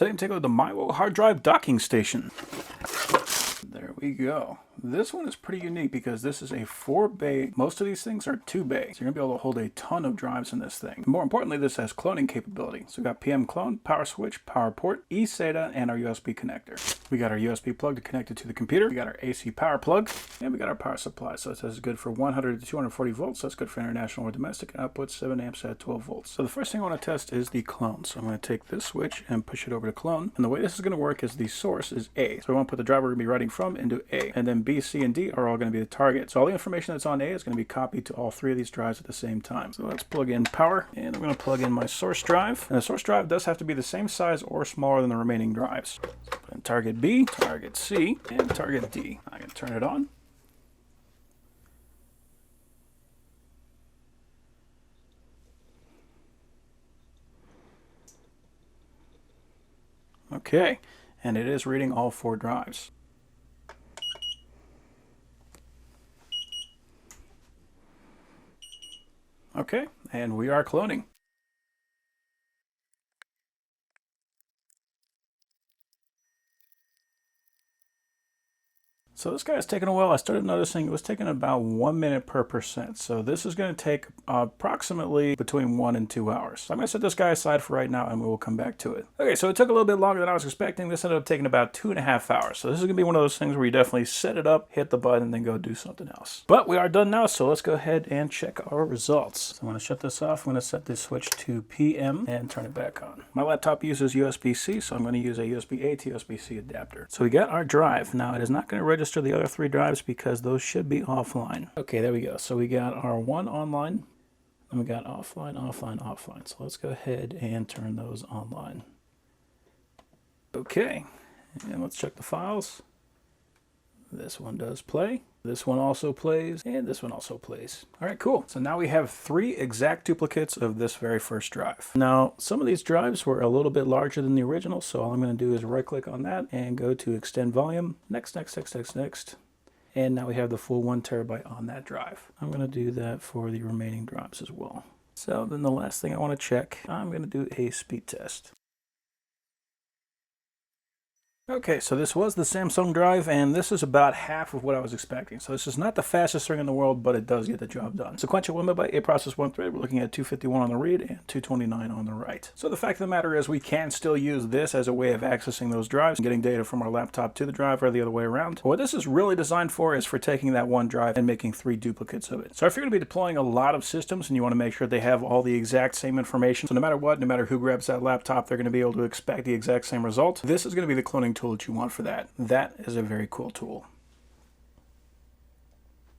Today I'm taking out the MAIWO hard drive docking station. There we go. This one is pretty unique because this is a 4-bay. Most of these things are 2-bay. So you're going to be able to hold a ton of drives in this thing. More importantly, this has cloning capability. So we got PM clone, power switch, power port, eSATA, and our USB connector. We got our USB plug to connect it to the computer. We got our AC power plug, and we got our power supply. So it says it's good for 100 to 240 volts. So that's good for international or domestic output, 7 amps at 12 volts. So the first thing I want to test is the clone. So I'm going to take this switch and push it over to clone. And the way this is going to work is the source is A. So we want to put the driver we're going to be writing from into A. And then B, C, and D are all going to be the target. So all the information that's on A is going to be copied to all 3 of these drives at the same time. So let's plug in power, and I'm going to plug in my source drive. And the source drive does have to be the same size or smaller than the remaining drives. So put in target B, target C, and target D. I'm going to turn it on. Okay, and it is reading all 4 drives. Okay, and we are cloning. So this guy's taking a while. I started noticing it was taking about 1 minute per percent. So this is going to take approximately between 1 and 2 hours. So I'm going to set this guy aside for right now and we will come back to it. Okay, so it took a little bit longer than I was expecting. This ended up taking about 2.5 hours. So this is going to be one of those things where you definitely set it up, hit the button, and then go do something else. But we are done now, so let's go ahead and check our results. So I'm going to shut this off. I'm going to set this switch to PM and turn it back on. My laptop uses USB-C, so I'm going to use a USB-A to USB-C adapter. So we got our drive. Now it is not going to register the other 3 drives because those should be offline. Okay, there we go. So we got our 1 online, and we got offline, offline, offline. So let's go ahead and turn those online. Okay, and let's check the files. This one does play. This one also plays, and this one also plays. All right, cool. So now we have 3 exact duplicates of this very first drive. Now, some of these drives were a little bit larger than the original, so all I'm going to do is right-click on that and go to Extend Volume. Next, next, next, next, next. And now we have the full 1 terabyte on that drive. I'm going to do that for the remaining drives as well. So then the last thing I want to check, I'm going to do a speed test. Okay, so this was the Samsung drive, and this is about half of what I was expecting. So this is not the fastest thing in the world, but it does get the job done. Sequential 1 MB, 8 process, 1 thread. We're looking at 251 on the read and 229 on the write. So the fact of the matter is we can still use this as a way of accessing those drives and getting data from our laptop to the drive or the other way around. But what this is really designed for is for taking that 1 drive and making 3 duplicates of it. So if you're going to be deploying a lot of systems and you want to make sure they have all the exact same information, so no matter what, no matter who grabs that laptop, they're going to be able to expect the exact same result. This is going to be the cloning tool that you want for that. That is a very cool tool.